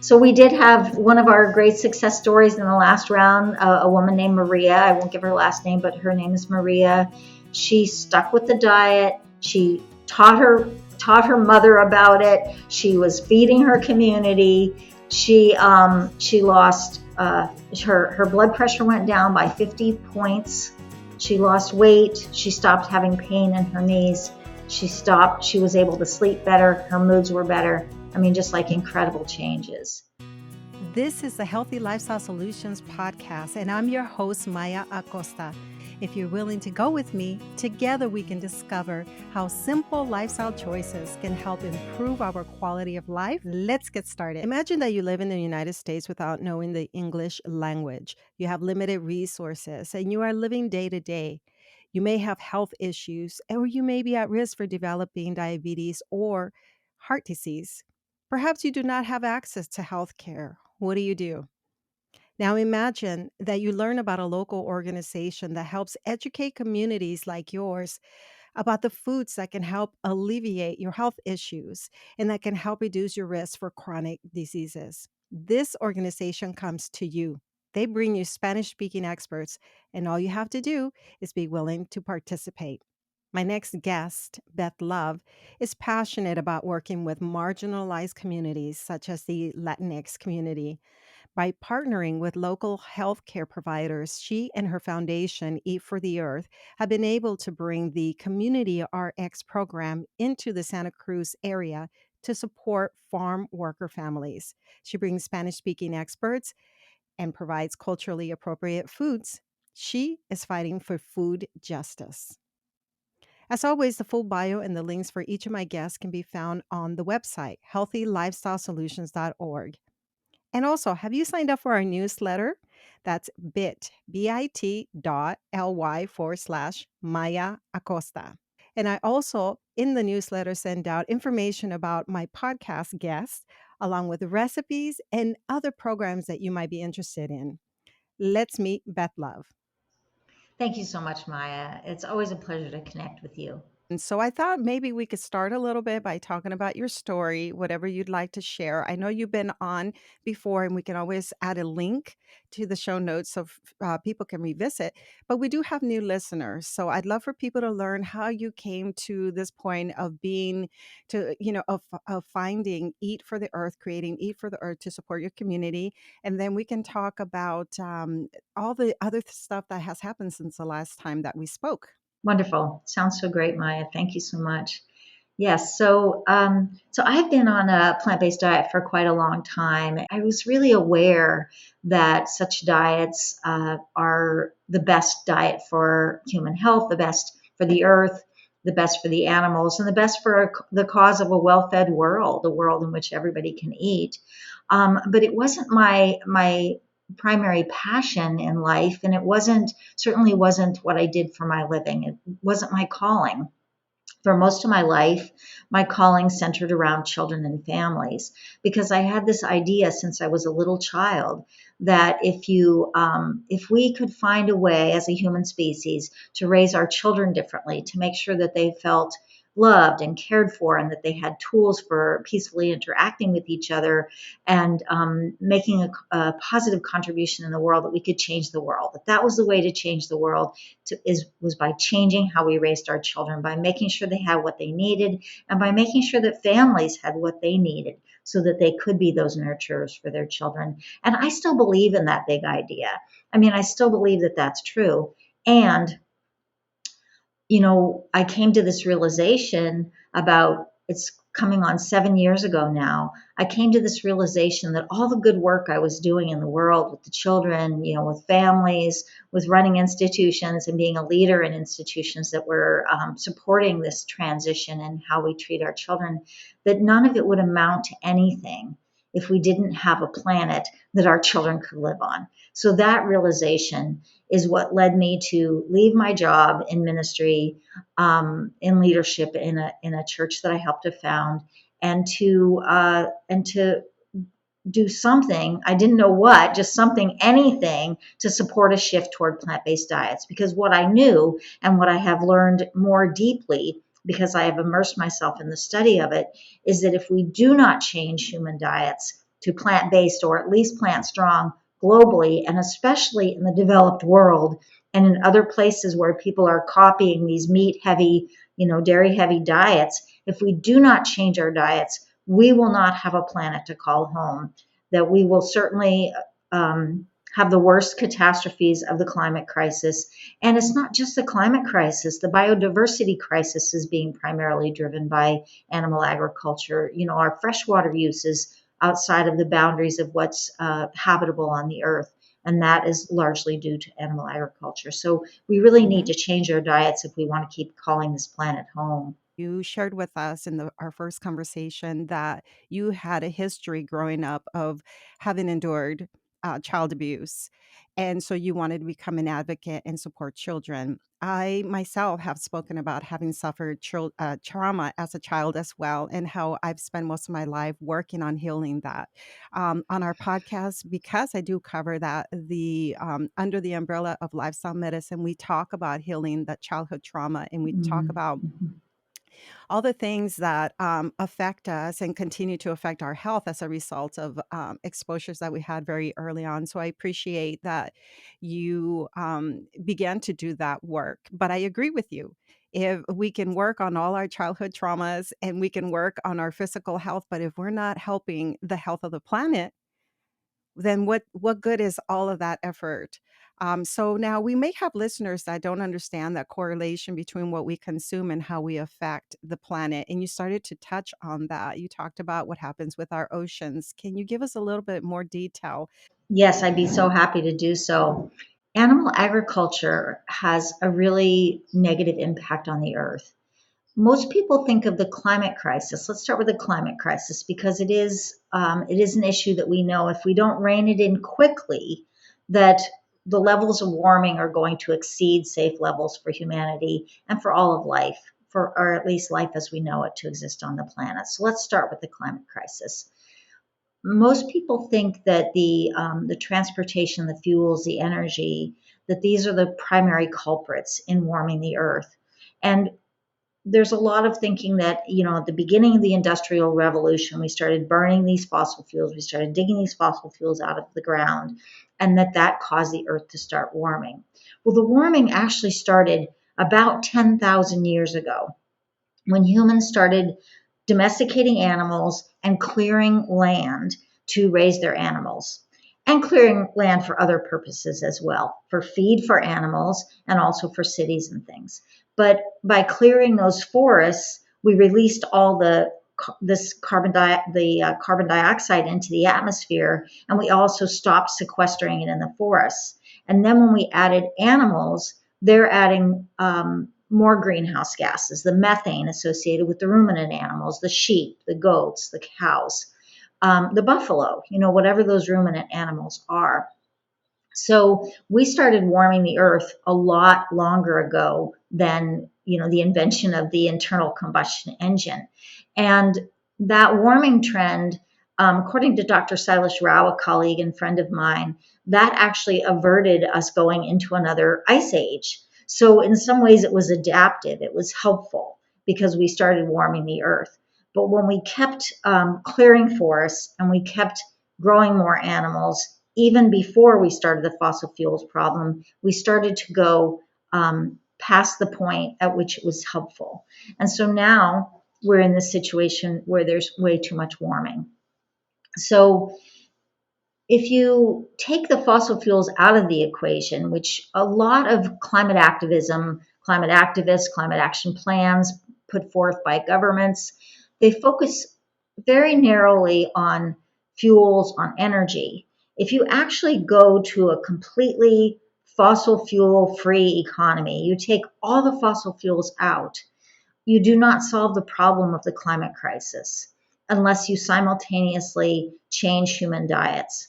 So we did have one of our great success stories in the last round, a woman named Maria. I won't give her last name, but her name is Maria. She stuck with the diet. She taught her mother about it. She was feeding her community. She lost her blood pressure went down by 50 points. She lost weight. She stopped having pain in her knees. She was able to sleep better. Her moods were better. I mean, just like incredible changes. This is the Healthy Lifestyle Solutions podcast, and I'm your host, Maya Acosta. If you're willing to go with me, together we can discover how simple lifestyle choices can help improve our quality of life. Let's get started. Imagine that you live in the United States without knowing the English language. You have limited resources, and you are living day to day. You may have health issues, or you may be at risk for developing diabetes or heart disease. Perhaps you do not have access to health care. What do? Now imagine that you learn about a local organization that helps educate communities like yours about the foods that can help alleviate your health issues and that can help reduce your risk for chronic diseases. This organization comes to you. They bring you Spanish speaking experts, and all you have to do is be willing to participate. My next guest, Beth Love, is passionate about working with marginalized communities such as the Latinx community. By partnering with local healthcare providers, she and her foundation, Eat for the Earth, have been able to bring the Community RX program into the Santa Cruz area to support farm worker families. She brings Spanish speaking experts and provides culturally appropriate foods. She is fighting for food justice. As always, the full bio and the links for each of my guests can be found on the website, healthylifestylesolutions.org. And also, have you signed up for our newsletter? That's bit.ly/Maya Acosta. And I also, in the newsletter, send out information about my podcast guests, along with recipes and other programs that you might be interested in. Let's meet Beth Love. Thank you so much, Maya. It's always a pleasure to connect with you. And so I thought maybe we could start a little bit by talking about your story, whatever you'd like to share. I know you've been on before, and we can always add a link to the show notes so people can revisit. But we do have new listeners. So I'd love for people to learn how you came to this point of of finding Eat for the Earth, creating Eat for the Earth to support your community. And then we can talk about all the other stuff that has happened since the last time that we spoke. Wonderful. Sounds so great, Maya. Thank you so much. Yes. So I've been on a plant-based diet for quite a long time. I was really aware that such diets are the best diet for human health, the best for the earth, the best for the animals, and the best for the cause of a well-fed world, a world in which everybody can eat. But it wasn't my primary passion in life, and certainly wasn't what I did for my living. It wasn't my calling. For most of my life, my calling centered around children and families, because I had this idea since I was a little child that if we could find a way as a human species to raise our children differently, to make sure that they felt loved and cared for, and that they had tools for peacefully interacting with each other and making a positive contribution in the world, that we could change the world. That was the way to change the world, was by changing how we raised our children, by making sure they had what they needed, and by making sure that families had what they needed so that they could be those nurturers for their children. And I still believe in that big idea. I mean, I still believe that that's true. And I came to this realization it's coming on 7 years ago now. I came to this realization that all the good work I was doing in the world with the children, with families, with running institutions and being a leader in institutions that were supporting this transition and how we treat our children, that none of it would amount to anything if we didn't have a planet that our children could live on. So that realization is what led me to leave my job in ministry, in leadership in a church that I helped to found, and to do something. I didn't know what, just something, anything to support a shift toward plant-based diets. Because what I knew and what I have learned more deeply, because I have immersed myself in the study of it, is that if we do not change human diets, to plant-based or at least plant-strong globally, and especially in the developed world and in other places where people are copying these meat-heavy, dairy-heavy diets, if we do not change our diets, we will not have a planet to call home. That we will certainly have the worst catastrophes of the climate crisis. And it's not just the climate crisis. The biodiversity crisis is being primarily driven by animal agriculture. Our freshwater use is outside of the boundaries of what's habitable on the earth. And that is largely due to animal agriculture. So we really need to change our diets if we want to keep calling this planet home. You shared with us in our first conversation that you had a history growing up of having endured child abuse. And so you wanted to become an advocate and support children. I myself have spoken about having suffered trauma as a child as well, and how I've spent most of my life working on healing that. On our podcast, because I do cover that, the under the umbrella of lifestyle medicine, we talk about healing that childhood trauma, and we talk about Mm-hmm. all the things that affect us and continue to affect our health as a result of exposures that we had very early on. So I appreciate that you began to do that work. But I agree with you. If we can work on all our childhood traumas and we can work on our physical health, but if we're not helping the health of the planet, then what good is all of that effort? So now we may have listeners that don't understand that correlation between what we consume and how we affect the planet. And you started to touch on that. You talked about what happens with our oceans. Can you give us a little bit more detail? Yes, I'd be so happy to do so. Animal agriculture has a really negative impact on the earth. Most people think of the climate crisis. Let's start with the climate crisis because it is an issue that we know if we don't rein it in quickly, that the levels of warming are going to exceed safe levels for humanity and for all of life, or at least life as we know it to exist on the planet. So let's start with the climate crisis. Most people think that the transportation, the fuels, the energy, that these are the primary culprits in warming the earth. And there's a lot of thinking that, at the beginning of the Industrial Revolution, we started burning these fossil fuels, we started digging these fossil fuels out of the ground, and that caused the earth to start warming. Well, the warming actually started about 10,000 years ago when humans started domesticating animals and clearing land to raise their animals, and clearing land for other purposes as well, for feed for animals and also for cities and things. But by clearing those forests, we released all this carbon dioxide into the atmosphere, and we also stopped sequestering it in the forests. And then when we added animals, they're adding more greenhouse gases, the methane associated with the ruminant animals, the sheep, the goats, the cows, the buffalo, whatever those ruminant animals are. So we started warming the earth a lot longer ago than, the invention of the internal combustion engine. And that warming trend, according to Dr. Silas Rao, a colleague and friend of mine, that actually averted us going into another ice age. So in some ways it was adaptive, it was helpful because we started warming the earth. But when we kept clearing forests and we kept growing more animals, even before we started the fossil fuels problem, we started to go past the point at which it was helpful. And so now we're in this situation where there's way too much warming. So if you take the fossil fuels out of the equation, which a lot of climate activism, climate activists, climate action plans put forth by governments, they focus very narrowly on fuels, on energy. If you actually go to a completely fossil fuel free economy, you take all the fossil fuels out, you do not solve the problem of the climate crisis unless you simultaneously change human diets.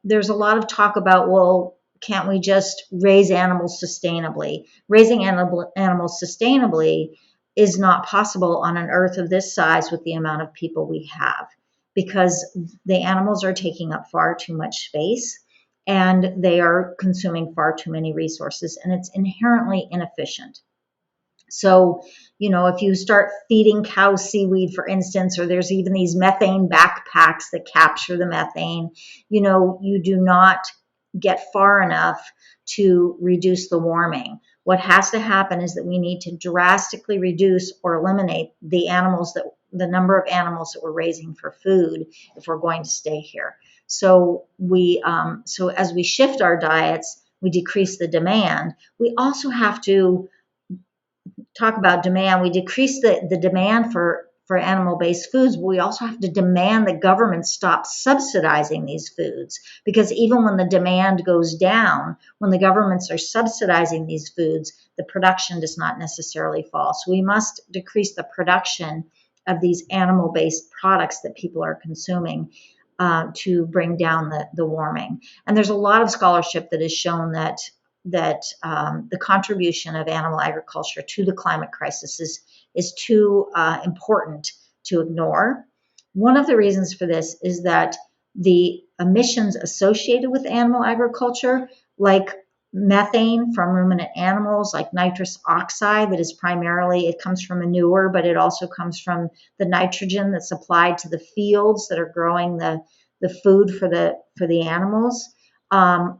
There's a lot of talk about, well, can't we just raise animals sustainably? Raising animals sustainably is not possible on an earth of this size with the amount of people we have, because the animals are taking up far too much space and they are consuming far too many resources, and it's inherently inefficient. So, If you start feeding cows seaweed, for instance, or there's even these methane backpacks that capture the methane, you do not get far enough to reduce the warming. What has to happen is that we need to drastically reduce or eliminate the number of animals that we're raising for food if we're going to stay here. So as we shift our diets, we decrease the demand. We also have to talk about demand. We decrease the demand for animal-based foods, but we also have to demand that government stop subsidizing these foods, because even when the demand goes down, when the governments are subsidizing these foods, the production does not necessarily fall. So we must decrease the production of these animal-based products that people are consuming to bring down the warming. And there's a lot of scholarship that has shown that the contribution of animal agriculture to the climate crisis is too important to ignore. One of the reasons for this is that the emissions associated with animal agriculture, like methane from ruminant animals, like nitrous oxide, that is primarily, it comes from manure, but it also comes from the nitrogen that's applied to the fields that are growing the food for the animals.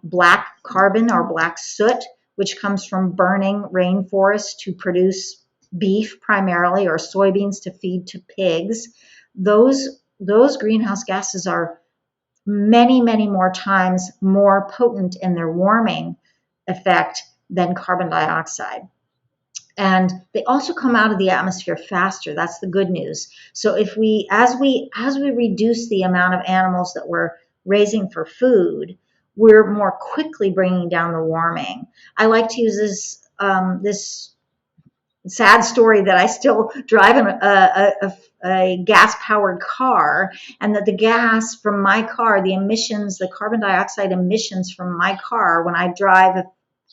Black carbon or black soot, which comes from burning rainforests to produce beef primarily, or soybeans to feed to pigs. Those greenhouse gases are many, many more times more potent in their warming effect than carbon dioxide. And they also come out of the atmosphere faster. That's the good news. So as we reduce the amount of animals that we're raising for food, we're more quickly bringing down the warming. I like to use this sad story that I still drive a gas powered car, and that the gas from my car, the carbon dioxide emissions from my car, when I drive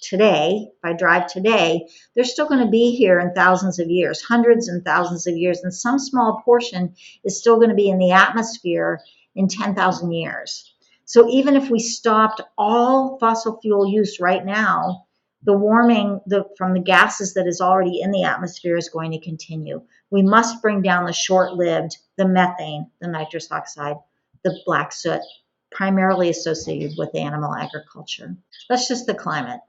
today, if I drive today, they're still going to be here in thousands of years, hundreds and thousands of years, and some small portion is still going to be in the atmosphere in 10,000 years. So even if we stopped all fossil fuel use right now, the warming from the gases that is already in the atmosphere is going to continue. We must bring down the short-lived, the methane, the nitrous oxide, the black soot, primarily associated with animal agriculture. That's just the climate.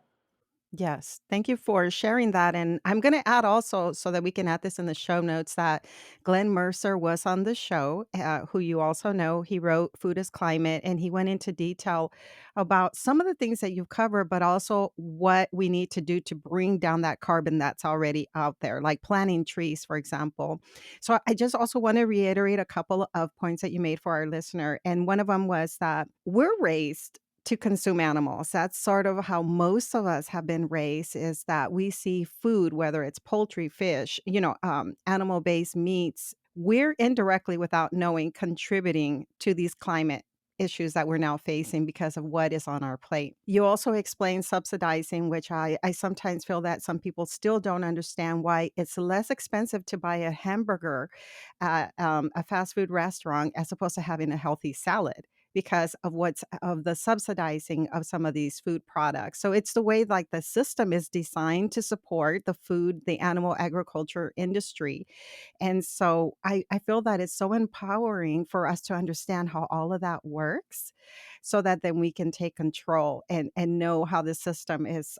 Yes, thank you for sharing that. And I'm going to add also, so that we can add this in the show notes, that Glenn Mercer was on the show, who you also know. He wrote Food is Climate, and he went into detail about some of the things that you've covered, but also what we need to do to bring down that carbon that's already out there, like planting trees, for example. So I just also want to reiterate a couple of points that you made for our listener. And one of them was that we're raised to consume animals. That's sort of how most of us have been raised, is that we see food, whether it's poultry, fish, animal-based meats, we're indirectly, without knowing, contributing to these climate issues that we're now facing because of what is on our plate. You also explain subsidizing, which I sometimes feel that some people still don't understand why it's less expensive to buy a hamburger at a fast food restaurant as opposed to having a healthy salad, because of the subsidizing of some of these food products. So it's the way, like, the system is designed to support the animal agriculture industry. And so I feel that it's so empowering for us to understand how all of that works, so that then we can take control and know how the system is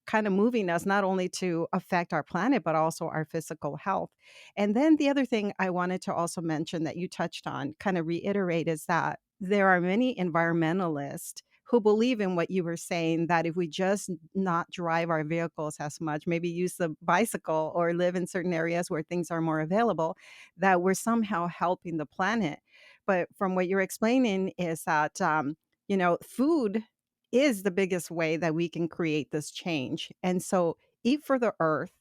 kind of moving us, not only to affect our planet, but also our physical health. And then the other thing I wanted to also mention that you touched on, kind of reiterate, is that there are many environmentalists who believe in what you were saying, that if we just not drive our vehicles as much, maybe use the bicycle or live in certain areas where things are more available, that we're somehow helping the planet. But from what you're explaining is that, food is the biggest way that we can create this change. And so Eat for the Earth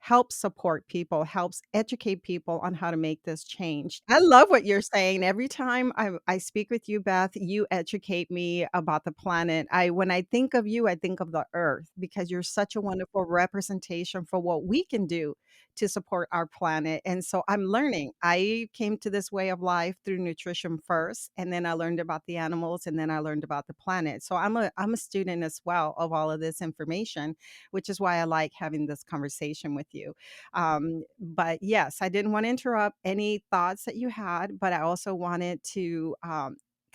helps support people, helps educate people on how to make this change. I love what you're saying. Every time I speak with you, Beth, you educate me about the planet. When I think of you, I think of the Earth, because you're such a wonderful representation for what we can do to support our planet. And so I'm learning. I came to this way of life through nutrition first, and then I learned about the animals, and then I learned about the planet. So I'm a student as well of all of this information, which is why I like having this conversation with you. But yes, I didn't want to interrupt any thoughts that you had, but I also wanted to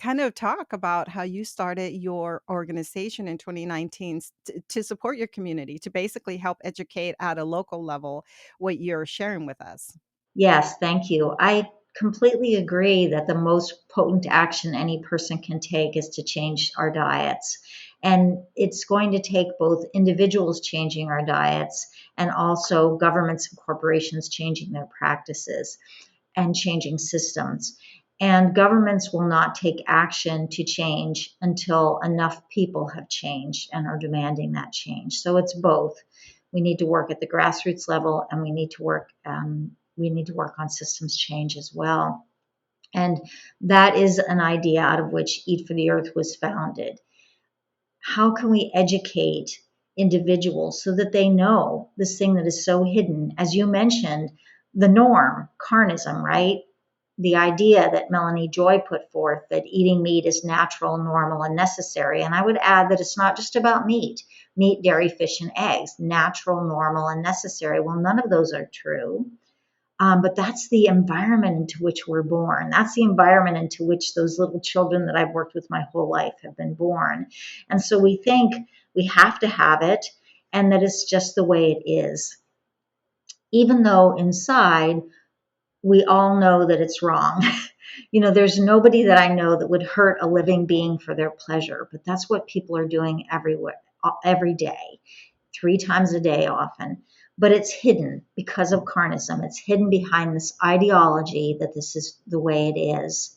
kind of talk about how you started your organization in 2019 to support your community, to basically help educate at a local level what you're sharing with us. Yes, thank you. I completely agree that the most potent action any person can take is to change our diets. And it's going to take both individuals changing our diets and also governments and corporations changing their practices and changing systems. And governments will not take action to change until enough people have changed and are demanding that change. So it's both. We need to work at the grassroots level, and we need to work on systems change as well. And that is an idea out of which Eat for the Earth was founded. How can we educate individuals so that they know this thing that is so hidden? As you mentioned, the norm, carnism, right? The idea that Melanie Joy put forth, that eating meat is natural, normal, and necessary. And I would add that it's not just about meat, dairy, fish, and eggs, natural, normal, and necessary. Well, none of those are true. But that's the environment into which we're born. That's the environment into which those little children that I've worked with my whole life have been born. And so we think we have to have it and that it's just the way it is, even though inside we all know that it's wrong. There's nobody that I know that would hurt a living being for their pleasure, but that's what people are doing everywhere, every day, 3 times a day often. But it's hidden because of carnism. It's hidden behind this ideology that this is the way it is.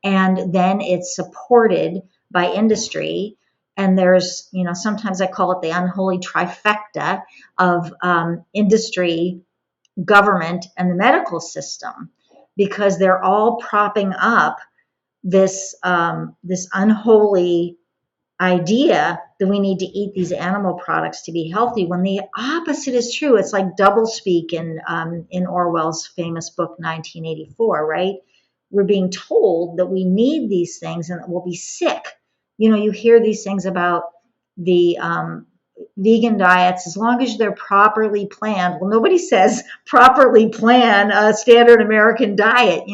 And then it's supported by industry. And there's, sometimes I call it the unholy trifecta of industry, government, and the medical system, because they're all propping up this unholy idea that we need to eat these animal products to be healthy, when the opposite is true. It's like doublespeak in Orwell's famous book 1984, right? We're being told that we need these things and that we'll be sick. You hear these things about the vegan diets, as long as they're properly planned. Well, nobody says properly plan a standard American diet.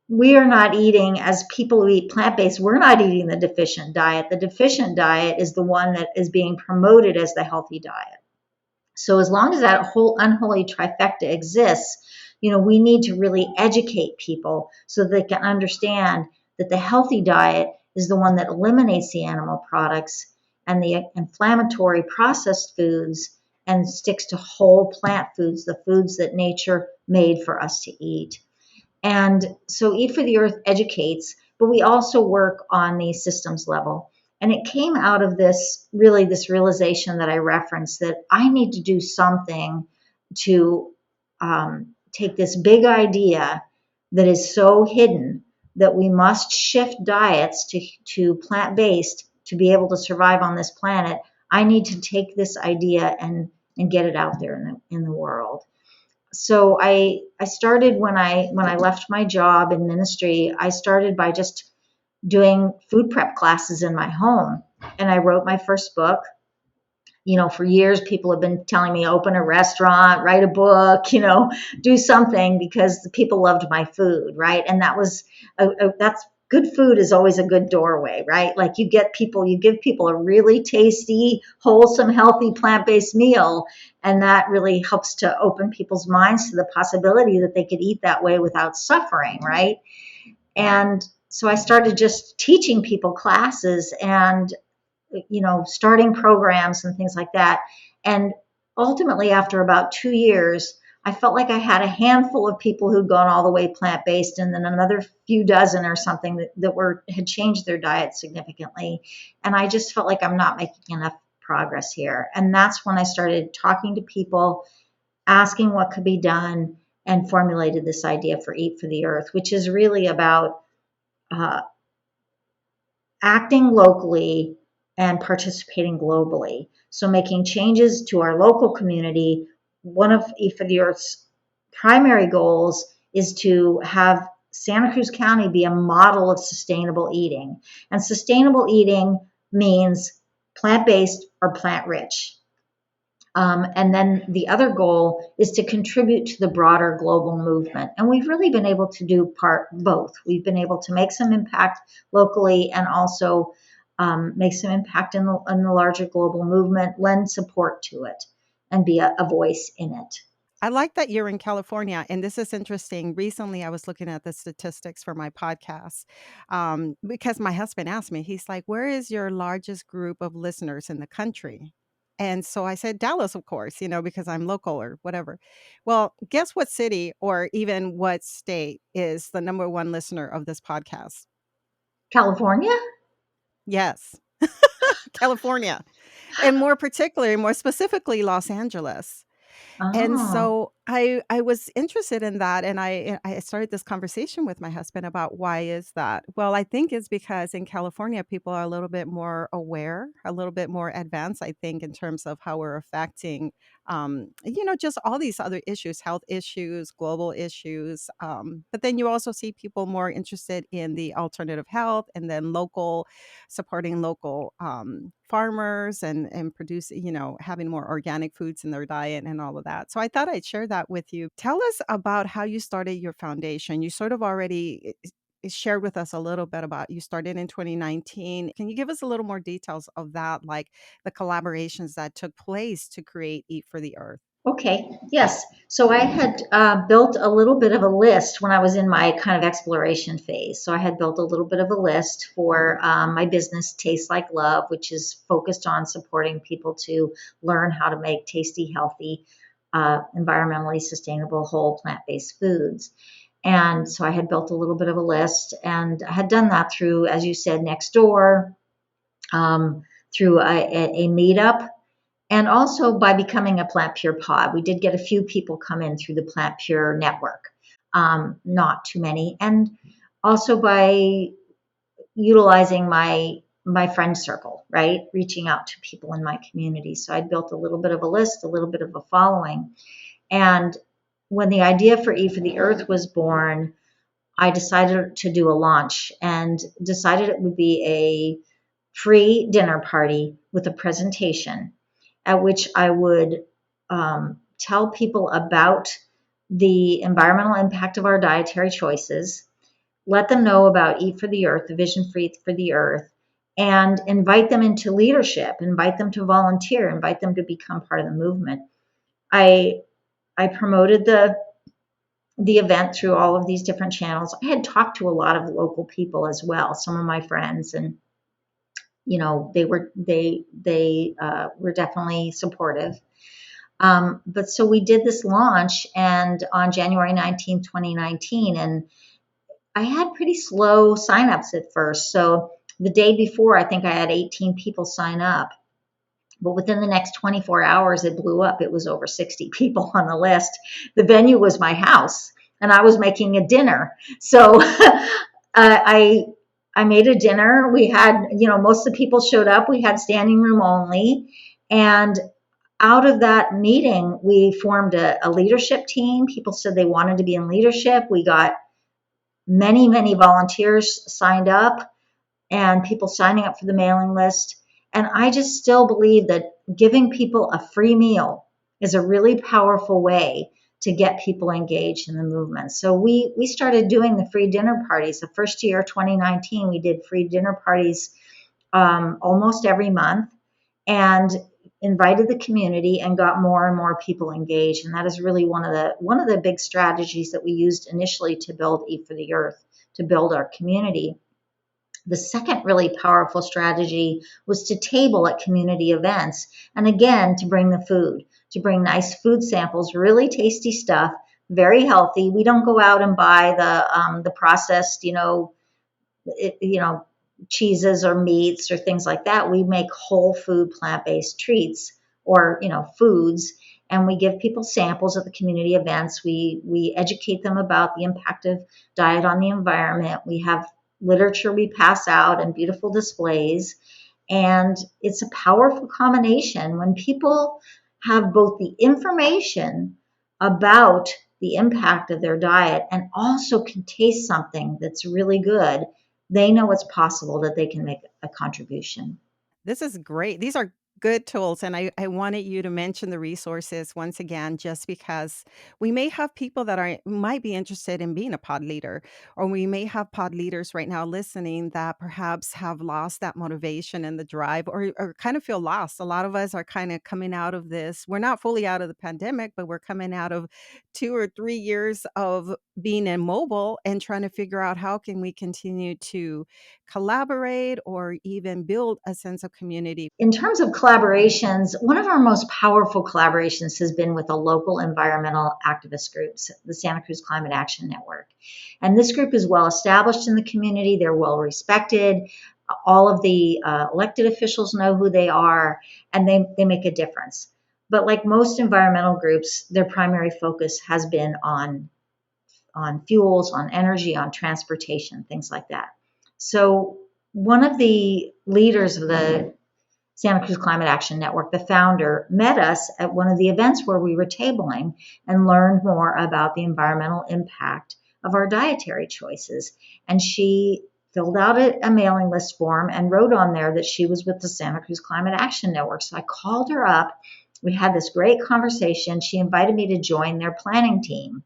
We are not eating, as people who eat plant-based, we're not eating the deficient diet. The deficient diet is the one that is being promoted as the healthy diet. So as long as that whole unholy trifecta exists, we need to really educate people so that they can understand that the healthy diet is the one that eliminates the animal products and the inflammatory processed foods and sticks to whole plant foods, the foods that nature made for us to eat. And so Eat for the Earth educates, but we also work on the systems level. And it came out of this realization that I referenced, that I need to do something to take this big idea that is so hidden that we must shift diets to plant-based to be able to survive on this planet. I need to take this idea and get it out there in the world. So I started when I left my job in ministry. I started by just doing food prep classes in my home, and I wrote my first book. For years people have been telling me, open a restaurant, write a book, do something, because the people loved my food, right? And that's good. Food is always a good doorway, right? Like you give people a really tasty, wholesome, healthy, plant-based meal, and that really helps to open people's minds to the possibility that they could eat that way without suffering, right? And so I started just teaching people classes and starting programs and things like that. And ultimately, after about 2 years, I felt like I had a handful of people who'd gone all the way plant-based, and then another few dozen or something that had changed their diet significantly. And I just felt like I'm not making enough progress here. And that's when I started talking to people, asking what could be done, and formulated this idea for Eat for the Earth, which is really about acting locally and participating globally. So making changes to our local community one of Eat for the Earth's primary goals is to have Santa Cruz County be a model of sustainable eating. And sustainable eating means plant-based or plant-rich. And then the other goal is to contribute to the broader global movement. And we've really been able to do both. We've been able to make some impact locally and also make some impact in the larger global movement, lend support to it, and be a voice in it. I like that you're in California, and this is interesting. Recently, I was looking at the statistics for my podcast because my husband asked me, he's like, "Where is your largest group of listeners in the country?" And so I said, Dallas, of course, because I'm local or whatever. Well, guess what city or even what state is the number one listener of this podcast? California? Yes, California. And more specifically, Los Angeles. And Oh, so I was interested in that, and I started this conversation with my husband about why is that? Well, I think it's because in California people are a little bit more aware, a little bit more advanced, I think, in terms of how we're affecting just all these other issues, health issues, global issues. But then you also see people more interested in the alternative health and then supporting local farmers and producing, having more organic foods in their diet and all of that. So I thought I'd share that with you. Tell us about how you started your foundation. You sort of already shared with us a little bit about you started in 2019. Can you give us a little more details of that, like the collaborations that took place to create Eat for the Earth? okay. Yes. So I had built a little bit of a list when I was in my kind of exploration phase. So I had built a little bit of a list for my business, Taste Like Love, which is focused on supporting people to learn how to make tasty, healthy, environmentally sustainable, whole plant-based foods. And so I had built a little bit of a list, and I had done that through, as you said, Nextdoor, um, through a meetup, and also by becoming a Plant Pure pod. We did get a few people come in through the Plant Pure network, not too many, and also by utilizing my friend circle, right? Reaching out to people in my community. So I built a little bit of a list, a little bit of a following. And when the idea for Eat for the Earth was born, I decided to do a launch and decided it would be a free dinner party with a presentation at which I would tell people about the environmental impact of our dietary choices, let them know about Eat for the Earth, the vision for Eat for the Earth, and invite them into leadership, invite them to volunteer, invite them to become part of the movement. I I promoted the event through all of these different channels. I had talked to a lot of local people as well, some of my friends, and they were definitely supportive. But so we did this launch, and on January 19th, 2019, and I had pretty slow signups at first. So the day before, I think I had 18 people sign up. But within the next 24 hours, it blew up. It was over 60 people on the list. The venue was my house, and I was making a dinner. So I made a dinner. We had, most of the people showed up. We had standing room only. And out of that meeting, we formed a leadership team. People said they wanted to be in leadership. We got many, many volunteers signed up and people signing up for the mailing list. And I just still believe that giving people a free meal is a really powerful way to get people engaged in the movement. So we started doing the free dinner parties. The first year, 2019, we did free dinner parties almost every month, and invited the community and got more and more people engaged. And that is really one of the big strategies that we used initially to build Eat for the Earth, to build our community. The second really powerful strategy was to table at community events, and again, to bring the food, to bring nice food samples, really tasty stuff, very healthy. We don't go out and buy the processed, cheeses or meats or things like that. We make whole food plant-based treats or foods, and we give people samples at the community events. We educate them about the impact of diet on the environment. We have literature we pass out and beautiful displays, and it's a powerful combination when people have both the information about the impact of their diet and also can taste something that's really good, they know it's possible that they can make a contribution. This is great. These are good tools. And I wanted you to mention the resources once again, just because we may have people that might be interested in being a pod leader, or we may have pod leaders right now listening that perhaps have lost that motivation and the drive, or kind of feel lost. A lot of us are kind of coming out of this. We're not fully out of the pandemic, but we're coming out of 2 or 3 years of being immobile and trying to figure out how can we continue to collaborate or even build a sense of community. In terms of collaborations, one of our most powerful collaborations has been with a local environmental activist group, the Santa Cruz Climate Action Network. And this group is well established in the community. They're well respected. All of the elected officials know who they are, and they make a difference. But like most environmental groups, their primary focus has been on fuels, on energy, on transportation, things like that. So one of the leaders of the Santa Cruz Climate Action Network, the founder, met us at one of the events where we were tabling and learned more about the environmental impact of our dietary choices. And she filled out a mailing list form and wrote on there that she was with the Santa Cruz Climate Action Network. So I called her up. We had this great conversation. She invited me to join their planning team.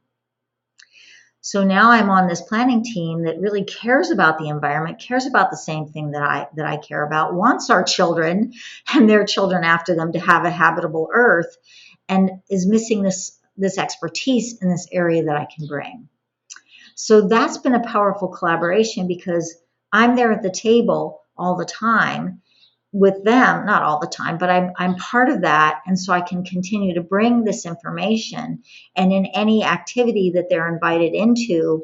So now I'm on this planning team that really cares about the environment, cares about the same thing that I care about, wants our children and their children after them to have a habitable earth, and is missing this expertise in this area that I can bring. So that's been a powerful collaboration because I'm there at the table all the time with them, not all the time, but I'm part of that. And so I can continue to bring this information, and in any activity that they're invited into,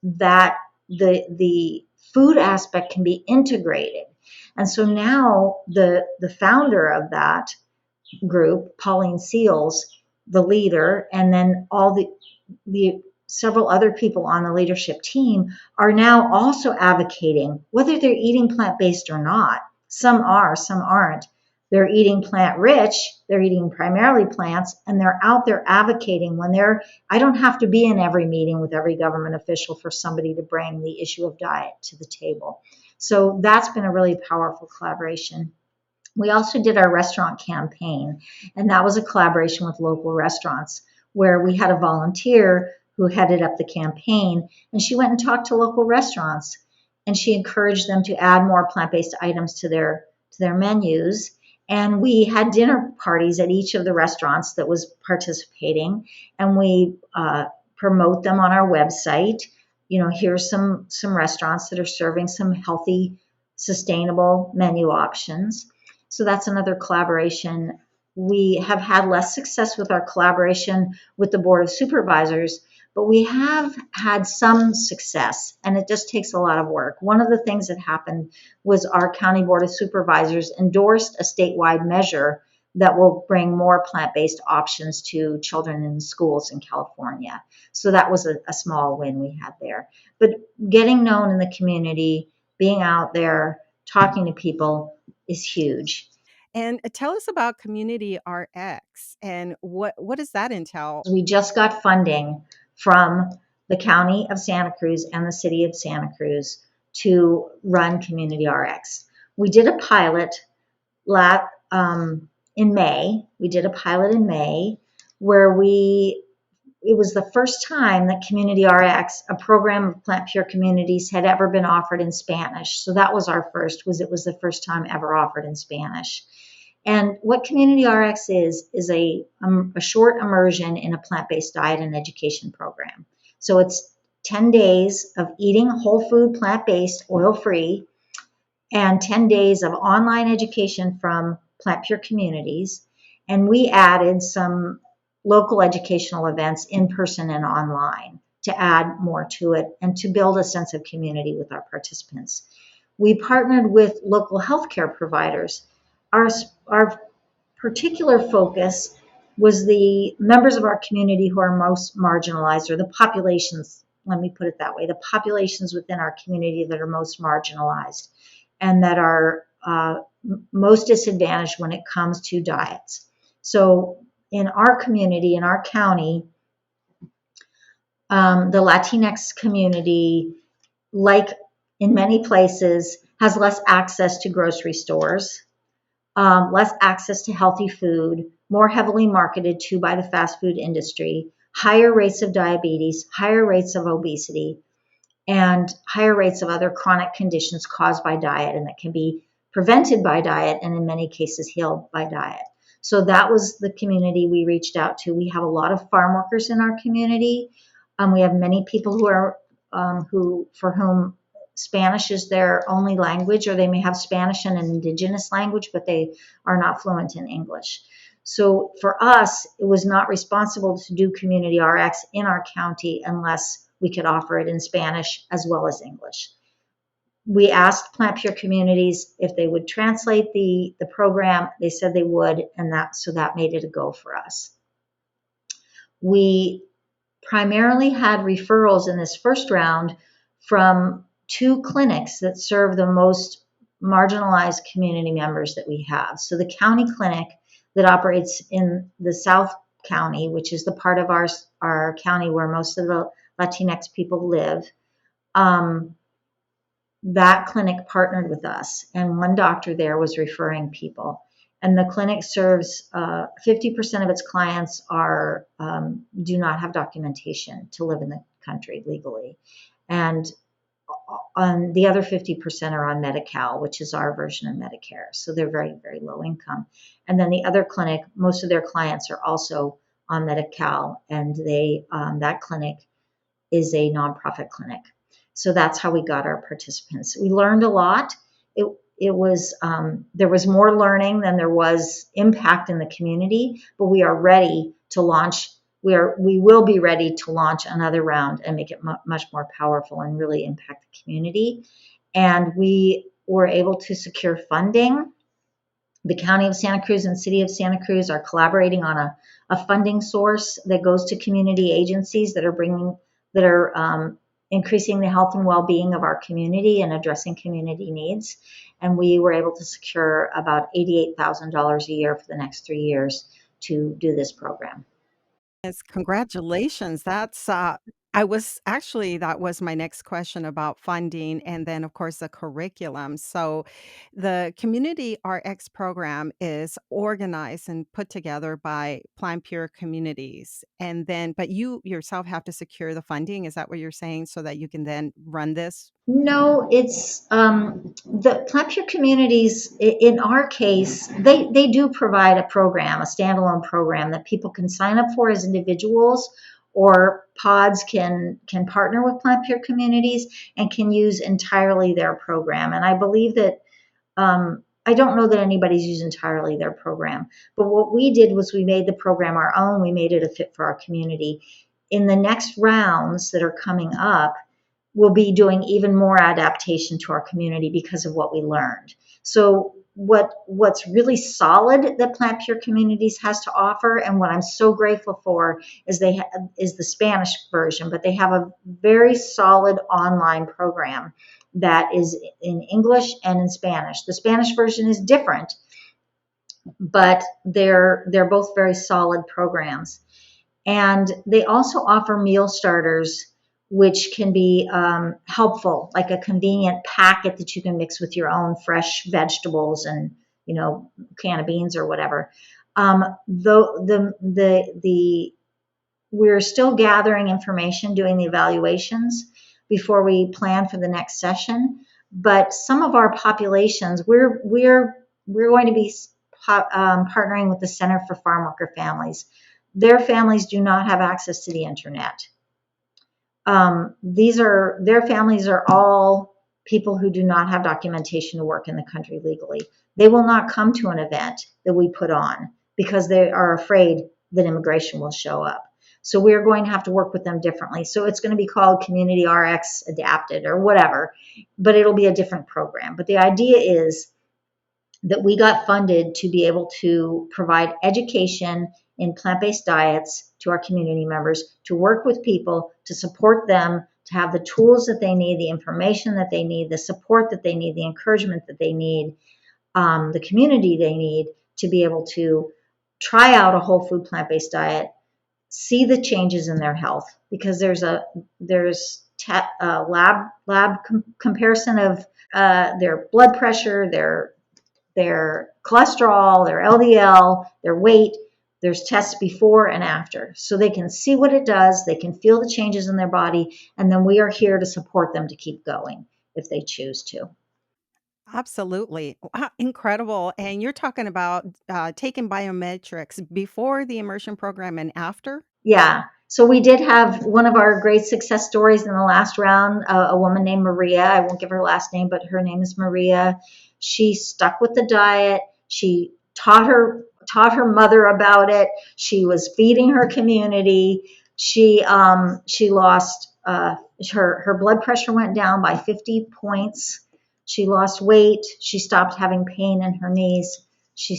that the food aspect can be integrated. And so now the founder of that group, Pauline Seals, the leader, and then all the several other people on the leadership team are now also advocating, whether they're eating plant-based or not. Some are, some aren't. They're eating plant-rich, they're eating primarily plants, and they're out there advocating I don't have to be in every meeting with every government official for somebody to bring the issue of diet to the table. So that's been a really powerful collaboration. We also did our restaurant campaign, and that was a collaboration with local restaurants where we had a volunteer who headed up the campaign, and she went and talked to local restaurants, and she encouraged them to add more plant-based items to their menus. And we had dinner parties at each of the restaurants that was participating, and we promote them on our website. Here's some restaurants that are serving some healthy, sustainable menu options. So that's another collaboration. We have had less success with our collaboration with the Board of Supervisors, but we have had some success, and it just takes a lot of work. One of the things that happened was our County Board of Supervisors endorsed a statewide measure that will bring more plant-based options to children in schools in California. So that was a small win we had there. But getting known in the community, being out there, talking to people is huge. And tell us about Community RX and what does that entail? We just got funding from the County of Santa Cruz and the City of Santa Cruz to run Community RX. We did a pilot in May. We did a pilot in May where it was the first time that Community RX, a program of Plant Pure Communities, had ever been offered in Spanish. So that was our first, it was the first time ever offered in Spanish. And what Community RX is a short immersion in a plant-based diet and education program. So it's 10 days of eating whole food, plant-based, oil-free, and 10 days of online education from Plant Pure Communities. And we added some local educational events in person and online to add more to it and to build a sense of community with our participants. We partnered with local healthcare providers. Our particular focus was the members of our community who are most marginalized, or the populations, let me put it that way, the populations within our community that are most marginalized and that are most disadvantaged when it comes to diets. So in our community, in our county, the Latinx community, like in many places, has less access to grocery stores, less access to healthy food, more heavily marketed to by the fast food industry, higher rates of diabetes, higher rates of obesity, and higher rates of other chronic conditions caused by diet and that can be prevented by diet and in many cases healed by diet. So that was the community we reached out to. We have a lot of farm workers in our community. We have many people for whom Spanish is their only language, or they may have Spanish and an indigenous language, but they are not fluent in English. So for us, it was not responsible to do community RX in our county unless we could offer it in Spanish as well as English. We asked Plant Pure Communities if they would translate the program. They said they would, and that made it a go for us. We primarily had referrals in this first round from 2 clinics that serve the most marginalized community members that we have. So the county clinic that operates in the South County, which is the part of our county where most of the Latinx people live, that clinic partnered with us, and one doctor there was referring people. And the clinic serves 50% of its clients do not have documentation to live in the country legally, and on the other 50% are on Medi-Cal, which is our version of Medicare. So they're very, very low income. And then the other clinic, most of their clients are also on Medi-Cal, and that clinic is a nonprofit clinic. So that's how we got our participants. We learned a lot. It was there was more learning than there was impact in the community, but we are ready to launch. We will be ready to launch another round and make it much more powerful and really impact the community. And we were able to secure funding. The County of Santa Cruz and City of Santa Cruz are collaborating on a funding source that goes to community agencies that are increasing the health and well-being of our community and addressing community needs. And we were able to secure about $88,000 a year for the next 3 years to do this program. Yes, congratulations. That was my next question about funding and then, of course, the curriculum. So, the Community RX program is organized and put together by Plant Pure Communities. But you yourself have to secure the funding. Is that what you're saying so that you can then run this? No, it's the Plant Pure Communities. In our case, they do provide a program, a standalone program that people can sign up for as individuals, or pods can partner with Plant Pure Communities and can use entirely their program. And I believe that I don't know that anybody's used entirely their program, but what we did was we made the program our own. We made it a fit for our community. In the next rounds that are coming up, we'll be doing even more adaptation to our community because of what we learned. So what's really solid that Plant Pure Communities has to offer, and what I'm so grateful for, is is the Spanish version, but they have a very solid online program that is in English and in Spanish. The Spanish version is different, but they're both very solid programs. And they also offer meal starters, which can be helpful, like a convenient packet that you can mix with your own fresh vegetables and can of beans or whatever. We're still gathering information, doing the evaluations before we plan for the next session. But some of our populations, we're going to be partnering with the Center for Farm Worker Families. Their families do not have access to the internet. Their families are all people who do not have documentation to work in the country legally. They will not come to an event that we put on because they are afraid that immigration will show up. So we're going to have to work with them differently. So it's going to be called Community RX Adapted or whatever, but it'll be a different program. But the idea is that we got funded to be able to provide education in plant-based diets to our community members, to work with people, to support them, to have the tools that they need, the information that they need, the support that they need, the encouragement that they need, the community they need to be able to try out a whole food plant-based diet, see the changes in their health, because there's comparison of their blood pressure, their cholesterol, their LDL, their weight. There's tests before and after, so they can see what it does. They can feel the changes in their body, and then we are here to support them to keep going if they choose to. Absolutely. Wow, incredible. And you're talking about taking biometrics before the immersion program and after? Yeah. So we did have one of our great success stories in the last round, a woman named Maria. I won't give her last name, but her name is Maria. She stuck with the diet. She taught her mother about it. She was feeding her community. She lost her blood pressure went down by 50 points. She lost weight. She stopped having pain in her knees. She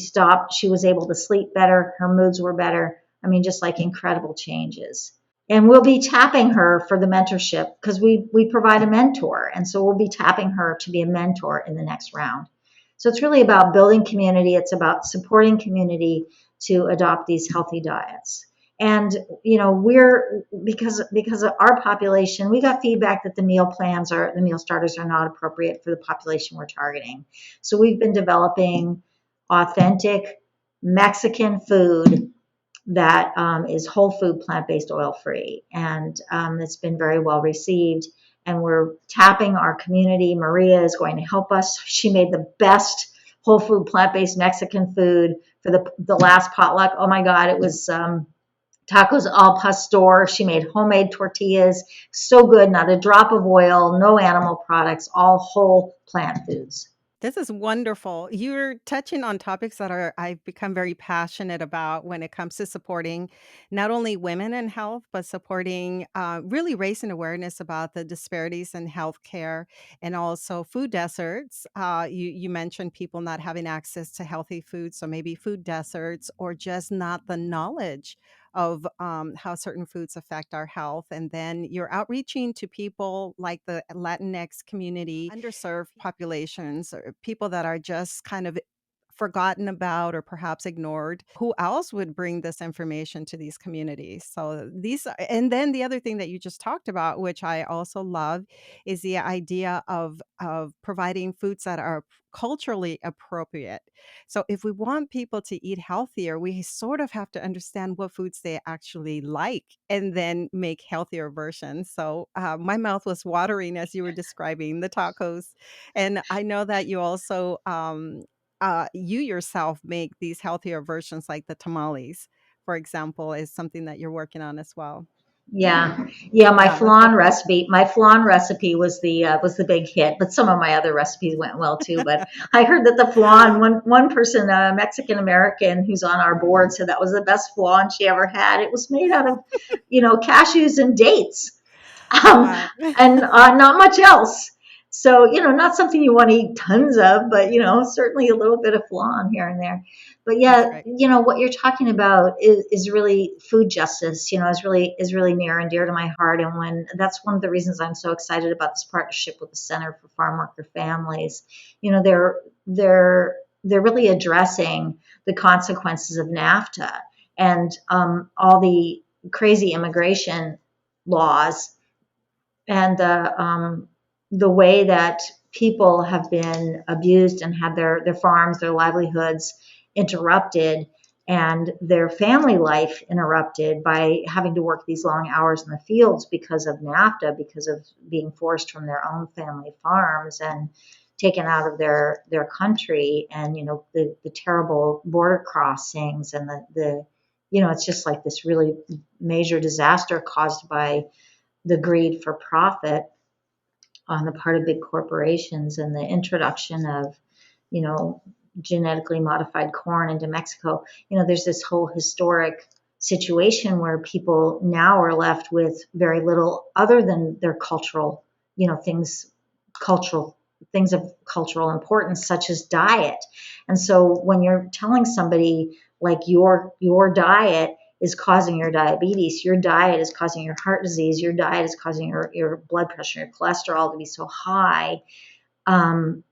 was able to sleep better. Her moods were better. I mean, just like incredible changes. And we'll be tapping her for the mentorship, because we provide a mentor. And so we'll be tapping her to be a mentor in the next round. So it's really about building community. It's about supporting community to adopt these healthy diets. And we're because of our population, we got feedback that the meal starters are not appropriate for the population we're targeting. So we've been developing authentic Mexican food that is whole food, plant-based, oil-free, and it's been very well received. And we're tapping our community. Maria is going to help us. She made the best whole food, plant-based Mexican food for the last potluck. Oh my God, it was tacos al pastor. She made homemade tortillas, so good, not a drop of oil, no animal products, all whole plant foods. This is wonderful. You're touching on topics that I've become very passionate about when it comes to supporting not only women in health, but supporting really raising awareness about the disparities in healthcare and also food deserts. You mentioned people not having access to healthy food, so maybe food deserts or just not the knowledge of how certain foods affect our health. And then you're outreaching to people like the Latinx community, underserved populations, or people that are just kind of forgotten about or perhaps ignored. Who else would bring this information to these communities? So and then the other thing that you just talked about, which I also love, is the idea of providing foods that are culturally appropriate. So if we want people to eat healthier, we sort of have to understand what foods they actually like and then make healthier versions. So my mouth was watering as you were describing the tacos. And I know that you also, you yourself make these healthier versions like the tamales, for example, is something that you're working on as well. Yeah, yeah. My Yeah, that's so flan cool. recipe, my flan recipe was the big hit, but some of my other recipes went well too. But I heard that the flan, one person, a Mexican American who's on our board, said that was the best flan she ever had. It was made out of, cashews and dates, um, Wow. and not much else. So, not something you want to eat tons of, but, certainly a little bit of flan here and there. But That's yeah, great. what you're talking about is really food justice, is really near and dear to my heart. And that's one of the reasons I'm so excited about this partnership with the Center for Farm Worker Families. They're really addressing the consequences of NAFTA and all the crazy immigration laws, and the way that people have been abused and had their farms, their livelihoods interrupted, and their family life interrupted by having to work these long hours in the fields because of NAFTA, because of being forced from their own family farms and taken out of their country, and the terrible border crossings, and it's just like this really major disaster caused by the greed for profit on the part of big corporations, and the introduction of, you know, genetically modified corn into Mexico. There's this whole historic situation where people now are left with very little other than their cultural things of cultural importance, such as diet. And so when you're telling somebody like your diet is causing your diabetes, your diet is causing your heart disease, your diet is causing your blood pressure, your cholesterol to be so high, um,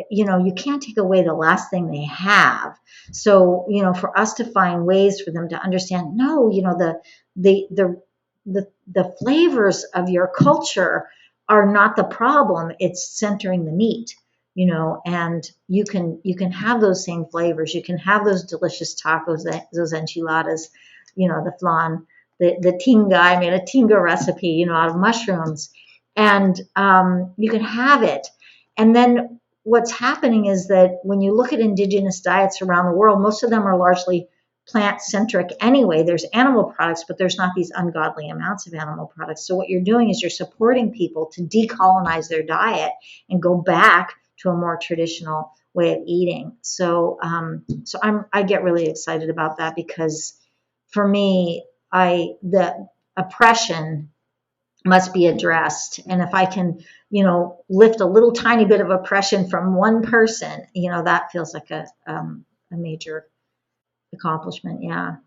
you can't take away the last thing they have. So, for us to find ways for them to understand, no, the the the flavors of your culture are not the problem. It's centering the meat, and you can have those same flavors. You can have those delicious tacos, those enchiladas, the flan, the tinga. I made a tinga recipe, out of mushrooms, and you can have it. And then what's happening is that when you look at indigenous diets around the world, most of them are largely plant centric anyway. There's animal products, but there's not these ungodly amounts of animal products. So what you're doing is you're supporting people to decolonize their diet and go back to a more traditional way of eating. So I get really excited about that, because for me, the oppression must be addressed. And if I can, lift a little tiny bit of oppression from one person, that feels like a major accomplishment. Yeah.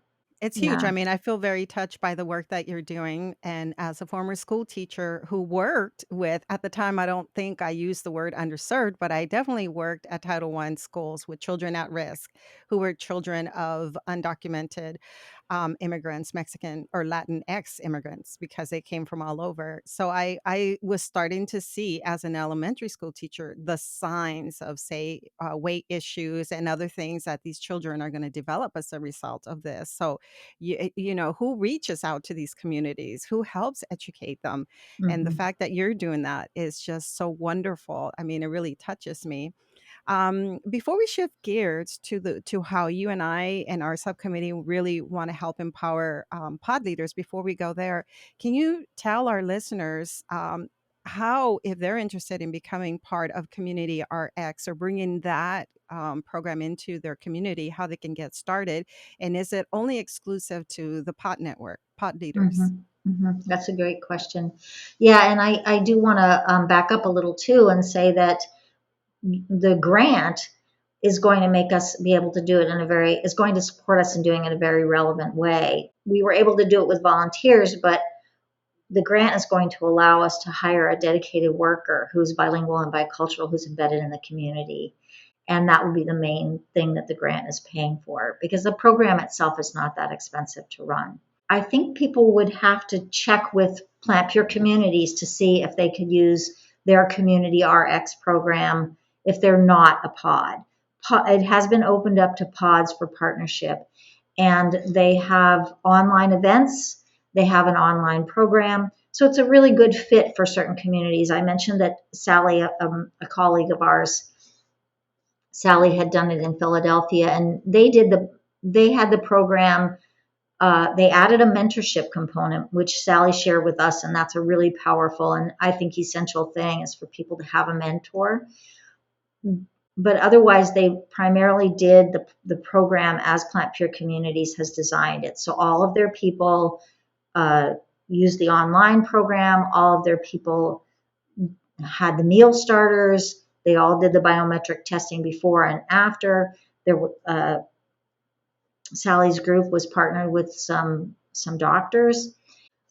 It's huge. Yeah. I mean, I feel very touched by the work that you're doing. And as a former school teacher who worked with, at the time, I don't think I used the word underserved, but I definitely worked at Title I schools with children at risk who were children of undocumented immigrants, Mexican or Latinx immigrants, because they came from all over. So I was starting to see, as an elementary school teacher, the signs of, say, weight issues and other things that these children are going to develop as a result of this. So who reaches out to these communities, who helps educate them, and the Mm-hmm. fact that you're doing that is just so wonderful. I mean, it really touches me. Before we shift gears to how you and I and our subcommittee really want to help empower pod leaders, before we go there, can you tell our listeners how, if they're interested in becoming part of Community RX or bringing that program into their community, how they can get started? And is it only exclusive to the pod network, pod leaders? Mm-hmm. Mm-hmm. That's a great question. Yeah, and I do want to back up a little too and say that the grant is going to make us be able to do it is going to support us in doing it in a very relevant way. We were able to do it with volunteers, but the grant is going to allow us to hire a dedicated worker who's bilingual and bicultural, who's embedded in the community. And that will be the main thing that the grant is paying for, because the program itself is not that expensive to run. I think people would have to check with Plant Pure Communities to see if they could use their Community RX program if they're not a pod. It has been opened up to pods for partnership, and they have online events. They have an online program. So it's a really good fit for certain communities. I mentioned that Sally, a colleague of ours, Sally had done it in Philadelphia, and they had the program. They added a mentorship component, which Sally shared with us, and that's a really powerful and I think essential thing, is for people to have a mentor. But otherwise, they primarily did the program as Plant Pure Communities has designed it. So all of their people used the online program. All of their people had the meal starters. They all did the biometric testing before and after. Sally's group was partnered with some doctors.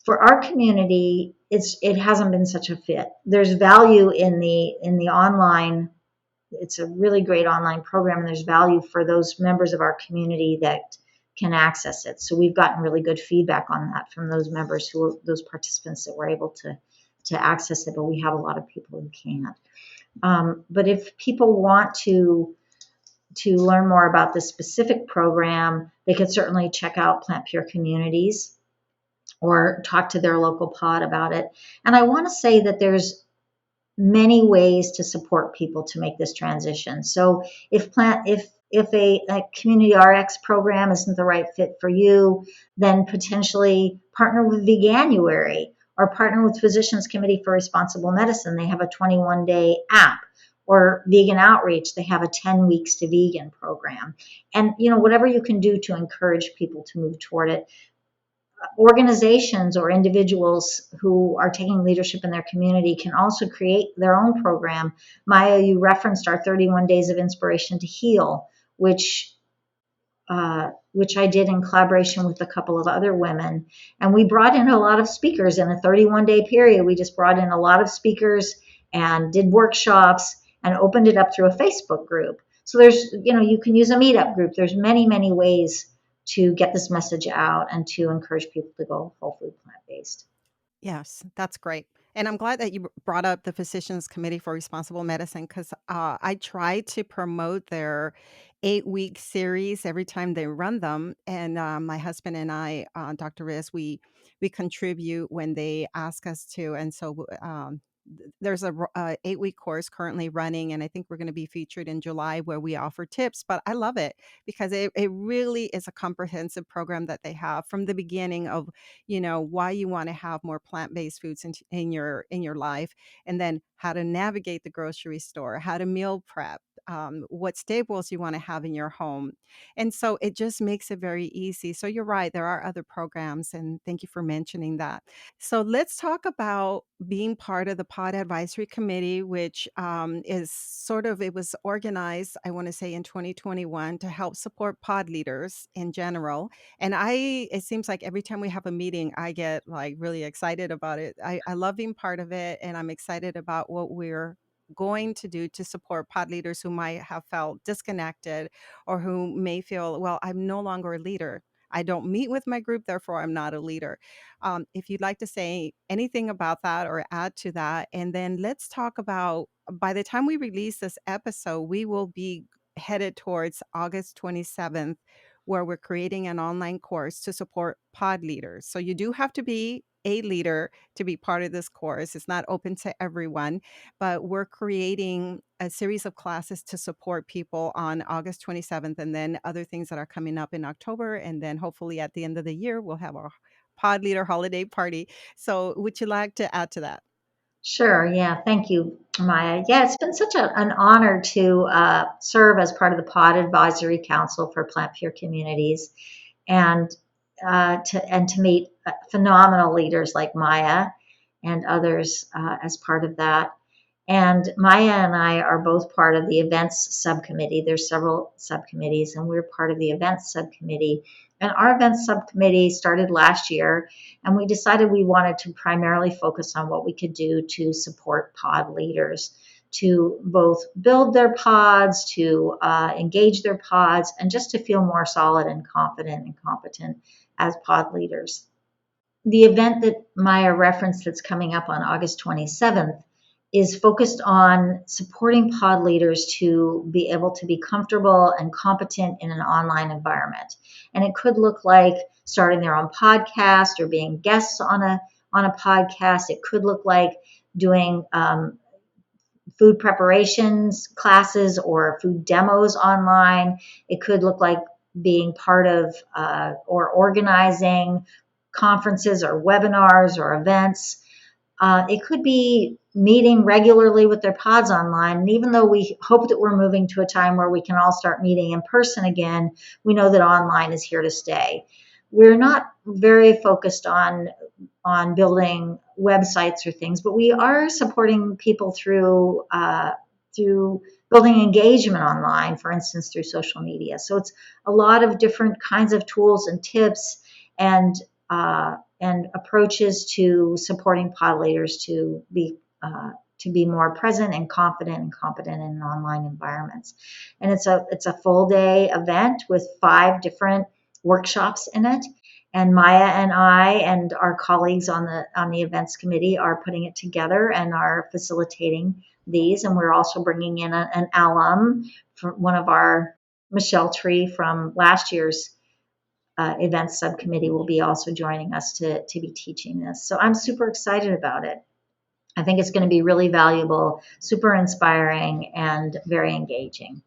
For our community, it hasn't been such a fit. There's value in the online. It's a really great online program, and there's value for those members of our community that can access it. So we've gotten really good feedback on that from those members, those participants that were able to access it, but we have a lot of people who can't. But if people want to learn more about this specific program, they could certainly check out Plant Pure Communities or talk to their local pod about it. And I want to say that there's many ways to support people to make this transition. So if a Community RX program isn't the right fit for you, then potentially partner with Veganuary or partner with Physicians Committee for Responsible Medicine. They have a 21-day app. Or Vegan Outreach, they have a 10 weeks to vegan program. And whatever you can do to encourage people to move toward it. Organizations or individuals who are taking leadership in their community can also create their own program. Maya, you referenced our 31 Days of Inspiration to Heal, which I did in collaboration with a couple of other women. And we brought in a lot of speakers in a 31-day period. We just brought in a lot of speakers and did workshops. and opened it up through a Facebook group. So there's, you can use a meetup group. There's many, many ways to get this message out and to encourage people to go whole food plant based. Yes, that's great. And I'm glad that you brought up the Physicians Committee for Responsible Medicine because I try to promote their 8-week series every time they run them. And my husband and I, Dr. Riz, we contribute when they ask us to. And so there's a 8-week course currently running, and I think we're going to be featured in July where we offer tips. But I love it because it really is a comprehensive program that they have from the beginning of why you want to have more plant-based foods in your life, and then how to navigate the grocery store, how to meal prep, what staples you want to have in your home. And so it just makes it very easy. So you're right, there are other programs, and thank you for mentioning that. So let's talk about being part of the pod advisory committee, which is sort of, it was organized, I want to say, in 2021 to help support pod leaders in general. And it seems like every time we have a meeting, I get like really excited about it. I love being part of it, and I'm excited about what we're going to do to support pod leaders who might have felt disconnected or who may feel, well, I'm no longer a leader. I don't meet with my group, therefore I'm not a leader. If you'd like to say anything about that or add to that, and then let's talk about by the time we release this episode, we will be headed towards August 27th, where we're creating an online course to support pod leaders. So you do have to be a leader to be part of this course. It's not open to everyone, but we're creating a series of classes to support people on August 27th, and then other things that are coming up in October. And then hopefully at the end of the year, we'll have our pod leader holiday party. So would you like to add to that? Sure. Yeah. Thank you, Maya. Yeah, it's been such an honor to serve as part of the Pod Advisory Council for Plant Pure Communities, and to meet phenomenal leaders like Maya and others as part of that. And Maya and I are both part of the events subcommittee. There's several subcommittees, and we're part of the events subcommittee. And our events subcommittee started last year, and we decided we wanted to primarily focus on what we could do to support pod leaders, to both build their pods, to engage their pods, and just to feel more solid and confident and competent as pod leaders. The event that Maya referenced that's coming up on August 27th is focused on supporting pod leaders to be able to be comfortable and competent in an online environment. And it could look like starting their own podcast or being guests on a podcast. It could look like doing food preparations classes or food demos online. It could look like being part of or organizing conferences or webinars or events. It could be meeting regularly with their pods online. And even though we hope that we're moving to a time where we can all start meeting in person again, we know that online is here to stay. We're not very focused on building websites or things, but we are supporting people through building engagement online, for instance, through social media. So it's a lot of different kinds of tools and tips and approaches to supporting pod leaders to be more present and confident and competent in online environments. And it's a full day event with 5 different workshops in it. And Maya and I and our colleagues on the events committee are putting it together and are facilitating these. And we're also bringing in an alum from one of our Michelle Tree from last year's events subcommittee will be also joining us to be teaching this. So I'm super excited about it. I think it's going to be really valuable, super inspiring, and very engaging.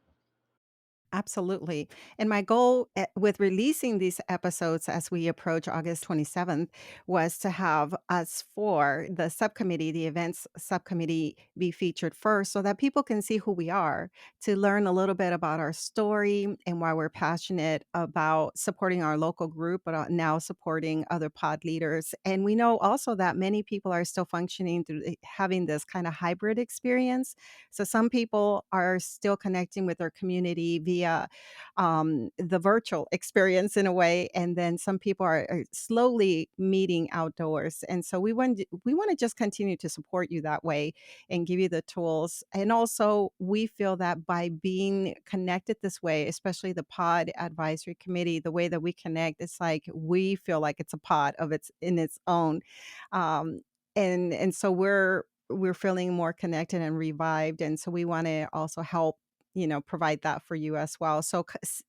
Absolutely. And my goal with releasing these episodes as we approach August 27th was to have us for the subcommittee, the events subcommittee, be featured first so that people can see who we are, to learn a little bit about our story and why we're passionate about supporting our local group, but now supporting other pod leaders. And we know also that many people are still functioning through having this kind of hybrid experience. So some people are still connecting with their community the virtual experience in a way, and then some people are slowly meeting outdoors. And so we want to just continue to support you that way and give you the tools. And also, we feel that by being connected this way, especially the pod advisory committee, the way that we connect, it's like we feel like it's a pod of its in its own. Um, and so we're feeling more connected and revived, and so we want to also help provide that for you as well. So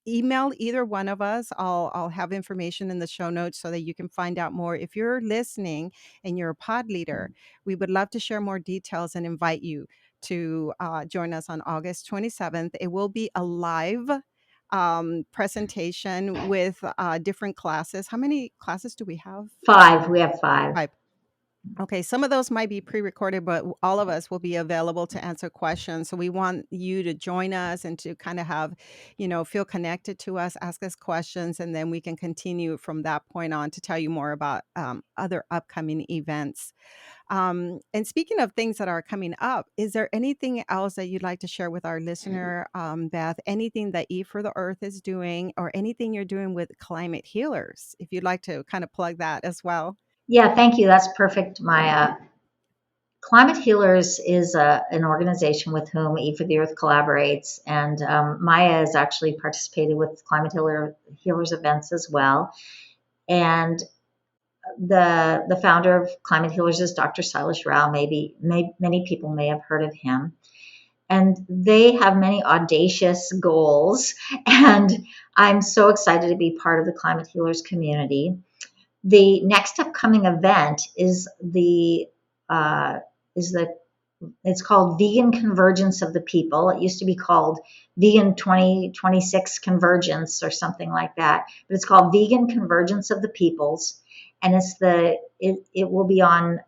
email either one of us. I'll have information in the show notes so that you can find out more. If you're listening and you're a pod leader, we would love to share more details and invite you to join us on August 27th. It will be a live presentation with different classes. How many classes do we have? 5. We have 5. Five. Okay, some of those might be pre-recorded, but all of us will be available to answer questions. So we want you to join us and to kind of have, feel connected to us, ask us questions, and then we can continue from that point on to tell you more about other upcoming events. And speaking of things that are coming up, is there anything else that you'd like to share with our listener, Beth? Anything that Eat for the Earth is doing, or anything you're doing with Climate Healers? If you'd like to kind of plug that as well. Yeah, thank you. That's perfect, Maya. Climate Healers is an organization with whom Eat for the Earth collaborates, and Maya has actually participated with Healers events as well. And the founder of Climate Healers is Dr. Silas Rao. Many people may have heard of him. And they have many audacious goals, and I'm so excited to be part of the Climate Healers community. The next upcoming event is it's called Vegan Convergence of the People. It used to be called Vegan 2026 Convergence or something like that, but it's called Vegan Convergence of the Peoples, and it will be on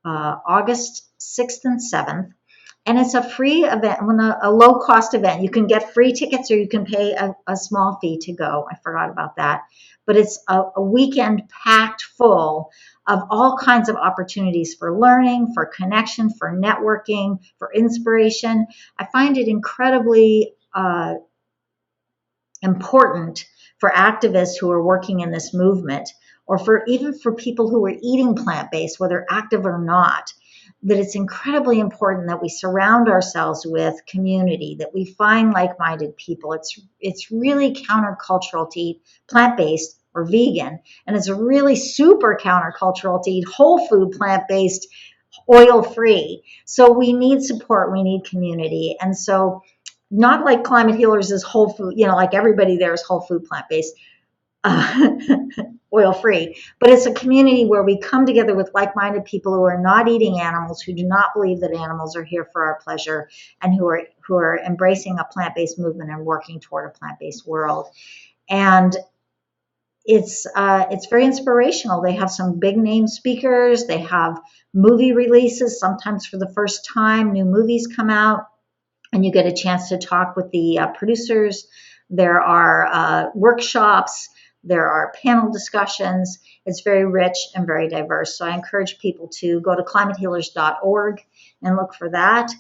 August 6th and 7th. And it's a free event, a low-cost event. You can get free tickets or you can pay a small fee to go. I forgot about that. But it's a weekend packed full of all kinds of opportunities for learning, for connection, for networking, for inspiration. I find it incredibly important for activists who are working in this movement, or even for people who are eating plant-based, whether active or not, that it's incredibly important that we surround ourselves with community, that we find like-minded people. It's really countercultural to eat plant-based or vegan, and it's really super countercultural to eat whole food, plant-based, oil-free. So we need support, we need community. And so not like Climate Healers is whole food, like everybody there is whole food, plant-based, oil-free, but it's a community where we come together with like-minded people who are not eating animals, who do not believe that animals are here for our pleasure, and who are embracing a plant-based movement and working toward a plant-based world. And it's very inspirational. They have some big name speakers. They have movie releases, sometimes for the first time, new movies come out, and you get a chance to talk with the producers. There are workshops. There are panel discussions. It's very rich and very diverse. So I encourage people to go to climatehealers.org and look for that.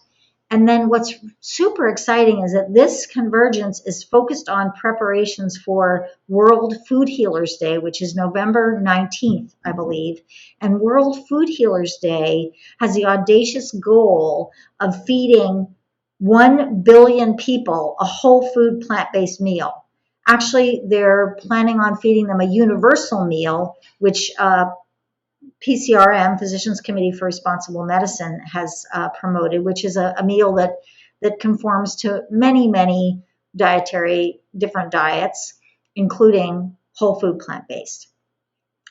And then what's super exciting is that this convergence is focused on preparations for World Food Healers Day, which is November 19th, I believe. And World Food Healers Day has the audacious goal of feeding 1 billion people a whole food plant-based meal. Actually, they're planning on feeding them a universal meal, which PCRM, Physicians Committee for Responsible Medicine, has promoted, which is a meal that conforms to many, many dietary different diets, including whole food plant-based.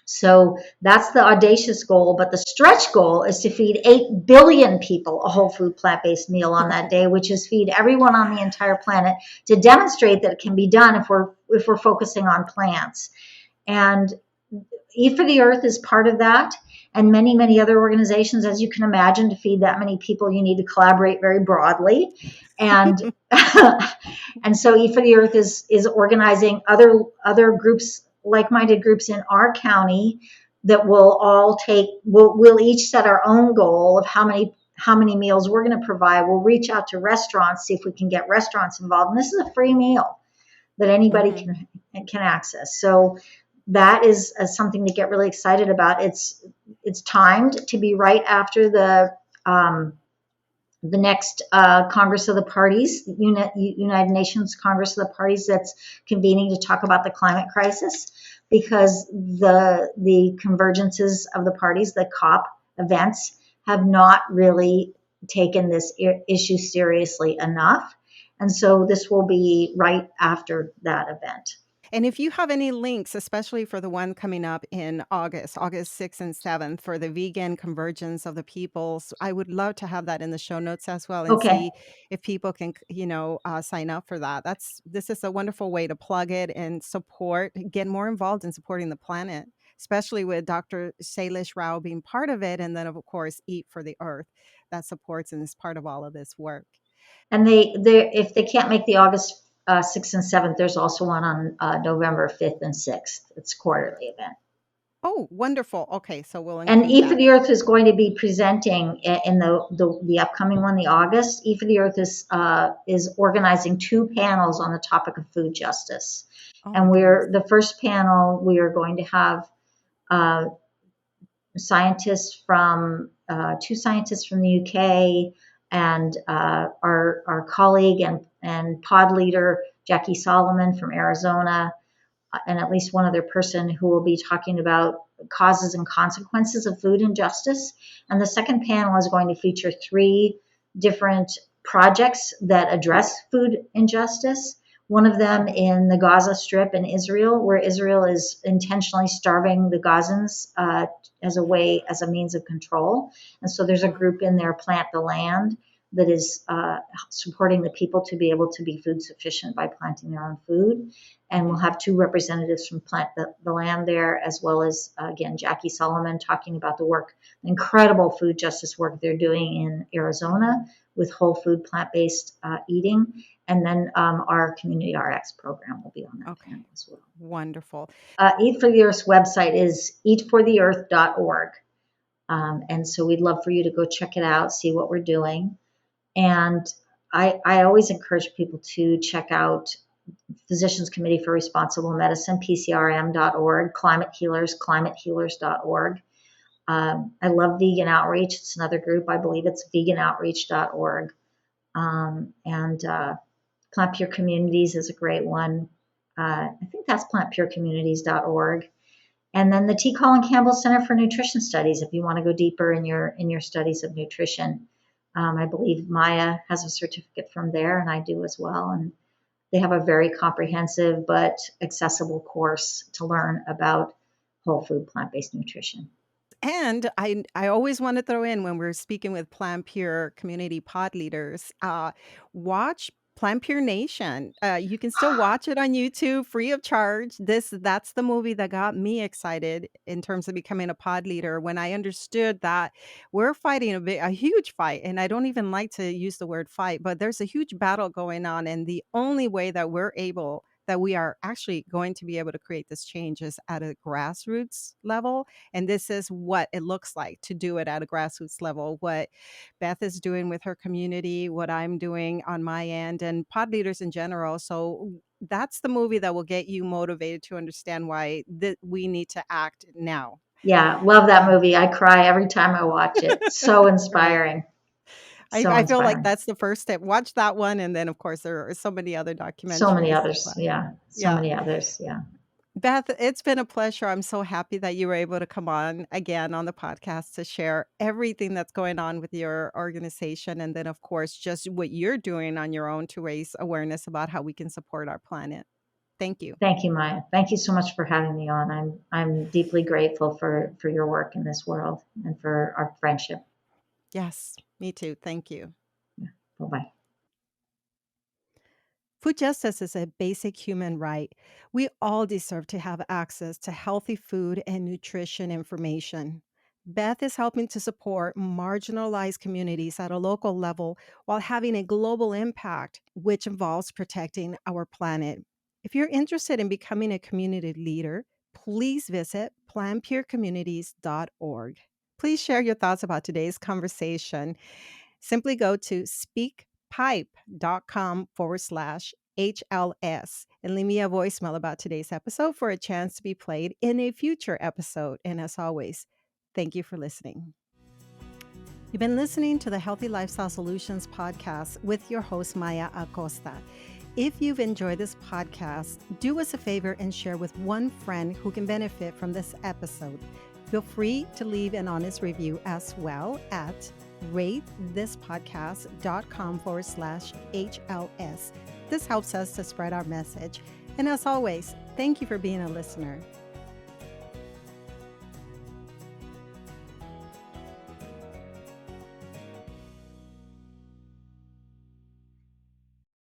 So that's the audacious goal, but the stretch goal is to feed 8 billion people a whole food plant-based meal on that day, which is feed everyone on the entire planet, to demonstrate that it can be done if we're focusing on plants. And Eat for the Earth is part of that, and many, many other organizations. As you can imagine, to feed that many people, you need to collaborate very broadly. And and so Eat for the Earth is organizing other groups, like-minded groups in our county, that we'll each set our own goal of how many meals we're going to provide. We'll reach out to restaurants, see if we can get restaurants involved. And this is a free meal. that anybody Hmm. can access. So that is something to get really excited about. It's timed to be right after the next Congress of the Parties, United Nations Congress of the Parties, that's convening to talk about the climate crisis, because the convergences of the parties, the COP events, have not really taken this issue seriously enough, and so this will be right after that event. And if you have any links, especially for the one coming up in August, August 6th and 7th, for the vegan convergence of the peoples, I would love to have that in the show notes as well and Okay. see if people can, sign up for that. This is a wonderful way to plug it and support, get more involved in supporting the planet, especially with Dr. Salish Rao being part of it. And then, of course, Eat for the Earth that supports and is part of all of this work. And they if they can't make the August 6th and 7th, there's also one on November 5th and 6th. It's a quarterly event. Oh, wonderful. Okay, so we'll And include E for that. the Earth is going to be presenting in the upcoming one, the August. E for the Earth is organizing two panels on the topic of food justice. Oh, my And goodness. we're the first panel, we are going to have uh, scientists from two scientists from the UK, and our colleague and pod leader Jackie Solomon from Arizona, and at least one other person who will be talking about causes and consequences of food injustice. And the second panel is going to feature three different projects that address food injustice. One of them Mhm. in the Gaza Strip in Israel, where Israel is intentionally starving the Gazans as a means of control. And so there's a Wow. group in there, Plant the Land, that is supporting the people to be able to be food sufficient by planting their own food. And we'll Mhm. have two representatives from Plant the Land there, as well as, again, Jackie Solomon talking about the work, the incredible food justice work they're doing in Arizona with whole food plant-based eating. And then our Community RX program will be on that Okay. panel as well. Wonderful. Eat for the Earth's website is eatfortheearth.org. And so we'd love for you to go check it out, see what we're doing. And I always encourage people to check out Physicians Committee for Responsible Medicine, PCRM.org, Climate Healers, ClimateHealers.org. I love Vegan Outreach. It's another group. I believe it's VeganOutreach.org. And Plant Pure Communities is a great one. I think that's plantpurecommunities.org. And then the T. Colin Campbell Center for Nutrition Studies, if you want to go deeper in your studies of nutrition. I believe Maya has a certificate from there, and I do as well. And they have a very comprehensive but accessible course to learn about whole food plant-based nutrition. And I always want to throw in when we're speaking with Plan Pure community pod leaders, watch Plan Pure Nation. You can still watch it on YouTube free of charge. That's the movie that got me excited in terms of becoming a pod leader when I understood that we're fighting a huge fight. And I don't even like to use the word fight, but there's a huge battle going on. And the only way that we are actually going to be able to create this change is at a grassroots level, and this is what it looks like to do it at a grassroots level. What Beth is doing with her community, what I'm doing on my end, and pod leaders in general. So that's the movie that will get you motivated to understand why we need to act now. Yeah, love that Uh, movie. I cry every time I watch it. So right. inspiring. So I feel like inspiring. that's the first step. Watch that one. And then, of course, there are so many other So many documentaries. others. But Yeah. So yeah. many others. Yeah. Beth, it's been a pleasure. I'm so happy that you were able to come on again on the podcast to share everything that's going on with your organization. And then, of course, just what you're doing on your own to raise awareness about how we can support our planet. Thank you. Thank you, Maya. Thank you so much for having me on. I'm deeply grateful for your work in this world and for our friendship. Yes, me too. Thank you. Yeah. Bye bye. Food justice is a basic human right. We all deserve to have access to healthy food and nutrition information. Beth is helping to support marginalized communities at a local level while having a global impact, which involves protecting our planet. If you're interested in becoming a community leader, please visit planpurecommunities.org. Please share your thoughts about today's conversation. Simply go to speakpipe.com/ HLS and leave me a voicemail about today's episode for a chance to be played in a future episode. And as always, thank you for listening. You've been listening to the Healthy Lifestyle Solutions podcast with your host, Maya Acosta. If you've enjoyed this podcast, do us a favor and share with one friend who can benefit from this episode. Feel free to leave an honest review as well at ratethispodcast.com/HLS. This helps us to spread our message. And as always, thank you for being a listener.